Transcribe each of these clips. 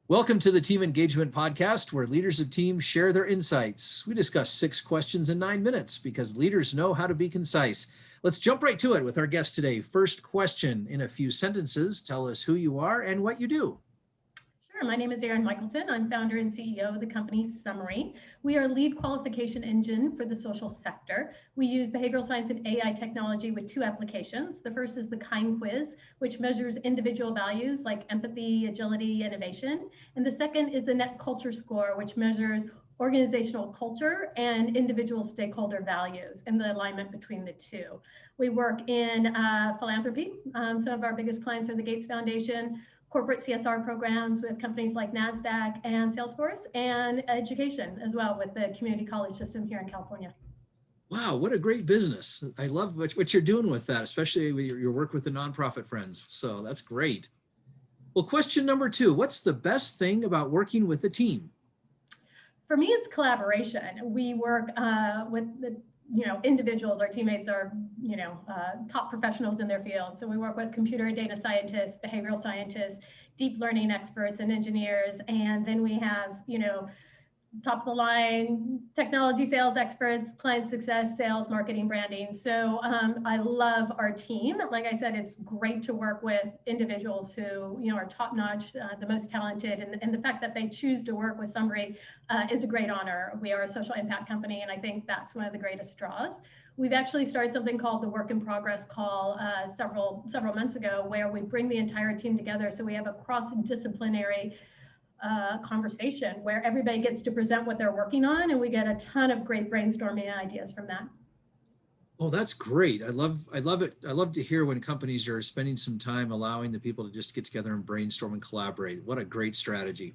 Welcome to the Team Engagement Podcast, where leaders of teams share their insights. We discuss 6 questions in 9 minutes because leaders know how to be concise. Let's jump right to it with our guest today. First question, in a few sentences, tell us who you are and what you do. Sure. My name is Erin Michelson. I'm founder and CEO of the company Summery. We are a lead qualification engine for the social sector. We use behavioral science and AI technology with 2 applications. The first is the KIND quiz, which measures individual values like empathy, agility, innovation. And the second is the Net Culture Score, which measures organizational culture and individual stakeholder values and the alignment between the 2. We work in philanthropy. Some of our biggest clients are the Gates Foundation, corporate CSR programs with companies like NASDAQ and Salesforce, and education as well with the community college system here in California. Wow, what a great business. I love what you're doing with that, especially with your work with the nonprofit friends. So that's great. Well, question number 2, what's the best thing about working with a team? For me, it's collaboration. We work with the individuals. Our teammates are top professionals in their field. So we work with computer and data scientists, behavioral scientists, deep learning experts, and engineers. And then we have top of the line technology sales experts, client success, sales, marketing, branding. So I love our team. Like I said, it's great to work with individuals who are top notch, the most talented, and the fact that they choose to work with Summery is a great honor. We are a social impact company, and I think that's one of the greatest draws. We've actually started something called the Work in Progress Call several months ago, where we bring the entire team together. So we have a cross-disciplinary conversation where everybody gets to present what they're working on, and we get a ton of great brainstorming ideas from that. Oh, that's great. I love it. I love to hear when companies are spending some time allowing the people to just get together and brainstorm and collaborate. What a great strategy.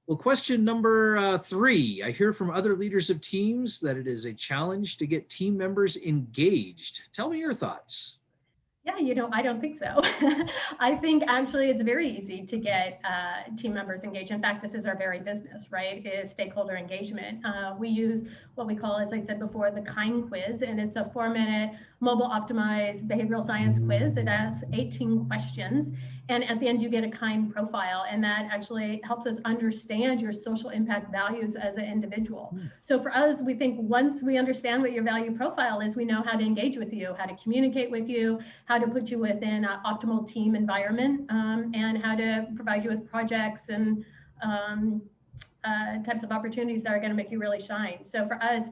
Well, question number 3. I hear from other leaders of teams that it is a challenge to get team members engaged. Tell me your thoughts. Yeah, I don't think so. I think actually it's very easy to get team members engaged. In fact, this is our very business, right? Is stakeholder engagement. We use what we call, as I said before, the KIND quiz, and it's a 4-minute mobile optimized behavioral science quiz. It asks 18 questions. And at the end, you get a KIND profile, and that actually helps us understand your social impact values as an individual. So for us, we think once we understand what your value profile is, we know how to engage with you, how to communicate with you, how to put you within an optimal team environment, and how to provide you with projects and types of opportunities that are going to make you really shine. So for us,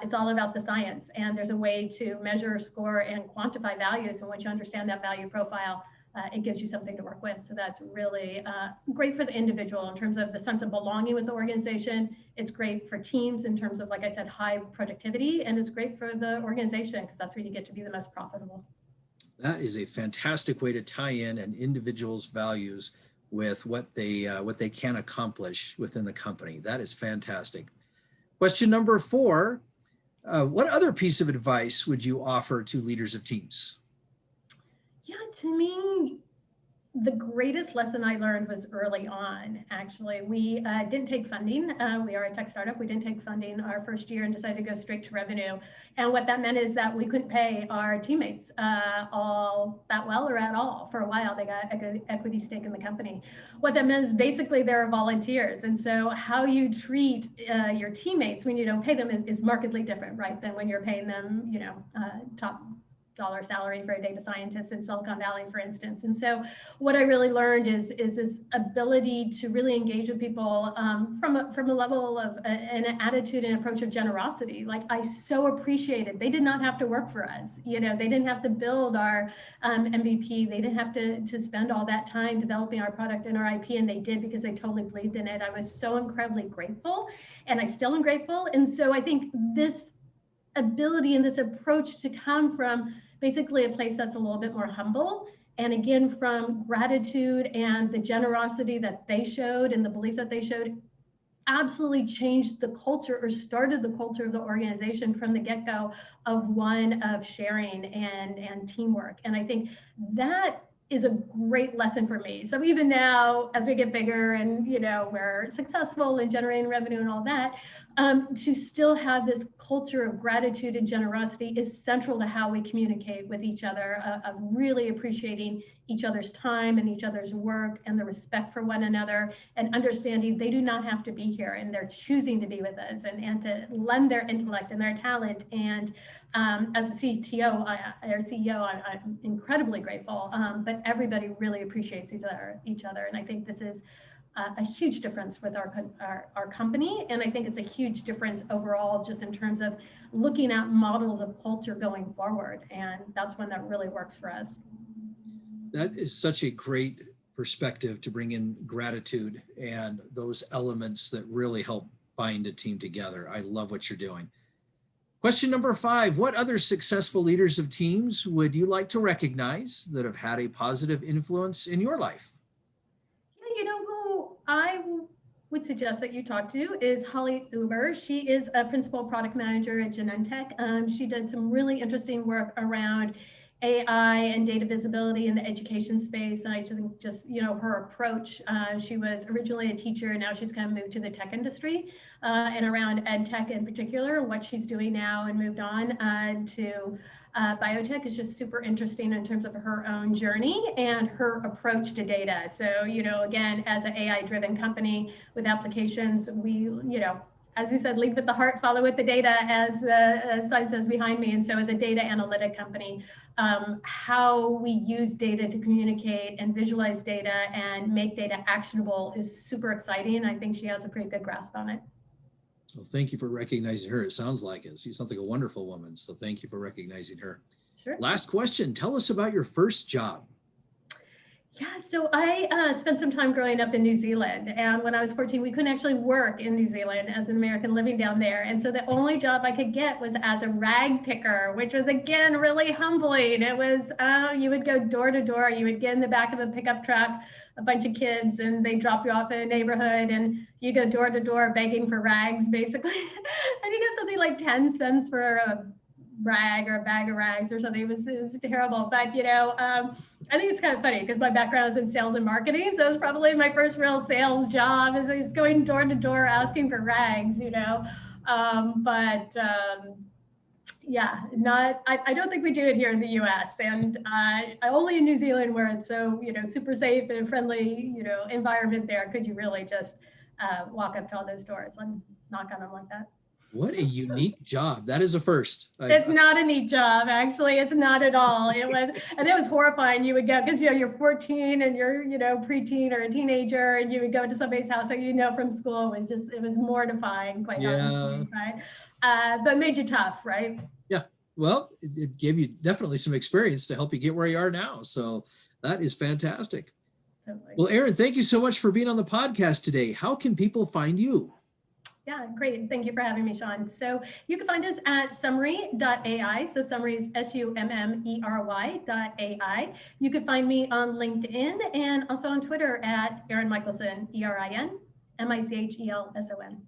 it's all about the science, and there's a way to measure, score, and quantify values. And once you understand that value profile, it gives you something to work with. So that's really great for the individual in terms of the sense of belonging with the organization. It's great for teams in terms of, like I said, high productivity, and it's great for the organization because that's where you get to be the most profitable. That is a fantastic way to tie in an individual's values with what they can accomplish within the company. That is fantastic. Question number 4, what other piece of advice would you offer to leaders of teams? Yeah, to me, the greatest lesson I learned was early on. Actually, we didn't take funding. We are a tech startup. We didn't take funding our first year and decided to go straight to revenue. And what that meant is that we couldn't pay our teammates all that well or at all. For a while, they got an equity stake in the company. What that meant is basically they're volunteers. And so how you treat your teammates when you don't pay them is markedly different, right, than when you're paying them, top dollar salary for a data scientist in Silicon Valley, for instance. And so what I really learned is this ability to really engage with people from a level of an attitude and approach of generosity. Like, I so appreciated they did not have to work for us. They didn't have to build our MVP. They didn't have to spend all that time developing our product and our IP, and they did because they totally believed in it. I was so incredibly grateful, and I still am grateful. And so I think this ability and this approach to come from basically a place that's a little bit more humble, and again from gratitude and the generosity that they showed and the belief that they showed, absolutely changed the culture or started the culture of the organization from the get-go of one of sharing and teamwork. And I think that is a great lesson for me. So even now, as we get bigger and, we're successful in generating revenue and all that, to still have this culture of gratitude and generosity is central to how we communicate with each other, of really appreciating each other's time and each other's work and the respect for one another, and understanding they do not have to be here and they're choosing to be with us and to lend their intellect and their talent. And as a CTO or CEO, I'm incredibly grateful, but everybody really appreciates each other. And I think this is a huge difference with our company. And I think it's a huge difference overall, just in terms of looking at models of culture going forward. And that's one that really works for us. That is such a great perspective to bring in gratitude and those elements that really help bind a team together. I love what you're doing. Question number 5, what other successful leaders of teams would you like to recognize that have had a positive influence in your life? Who I would suggest that you talk to is Holly Uber. She is a principal product manager at Genentech. She did some really interesting work around AI and data visibility in the education space. And I think just, her approach, she was originally a teacher, and now she's kind of moved to the tech industry and around ed tech in particular. What she's doing now and moved on to biotech is just super interesting in terms of her own journey and her approach to data. So, again, as an AI driven company with applications, we, as you said, lead with the heart, follow with the data, as the sign says behind me. And so as a data analytic company, how we use data to communicate and visualize data and make data actionable is super exciting. I think she has a pretty good grasp on it. Well, thank you for recognizing her. It sounds like it. She sounds like a wonderful woman. So thank you for recognizing her. Sure. Last question. Tell us about your first job. Yeah, so I spent some time growing up in New Zealand, and when I was 14, we couldn't actually work in New Zealand as an American living down there. And so the only job I could get was as a rag picker, which was, again, really humbling. It was, you would go door to door, you would get in the back of a pickup truck, a bunch of kids, and they drop you off in a neighborhood, and you go door to door begging for rags, basically. And you get something like 10 cents for a rag or a bag of rags or something. It was terrible. But, I think it's kind of funny because my background is in sales and marketing. So it's probably my first real sales job is going door to door asking for rags, yeah, I don't think we do it here in the US, and only in New Zealand, where it's so, super safe and friendly, environment there, could you really just walk up to all those doors and knock on them like that. What a unique job. That is a first. It's not a neat job, actually. It's not at all. It was horrifying. You would go, because you're 14 and you're, preteen or a teenager, and you would go to somebody's house that from school. It was mortifying, quite honestly, right? But made you tough, right? Yeah. Well, it gave you definitely some experience to help you get where you are now. So that is fantastic. Totally. Well, Erin, thank you so much for being on the podcast today. How can people find you? Yeah, great. Thank you for having me, Sean. So you can find us at summery.ai. So Summery is SUMMERY.ai. You can find me on LinkedIn and also on Twitter at Erin Michelson, ERIN MICHELSON.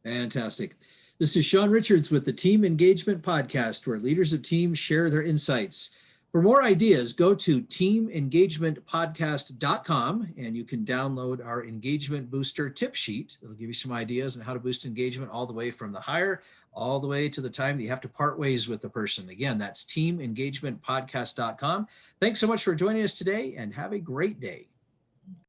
Fantastic. This is Sean Richards with the Team Engagement Podcast, where leaders of teams share their insights. For more ideas, go to teamengagementpodcast.com, and you can download our engagement booster tip sheet. It'll give you some ideas on how to boost engagement all the way from the hire, all the way to the time that you have to part ways with the person. Again, that's teamengagementpodcast.com. Thanks so much for joining us today, and have a great day.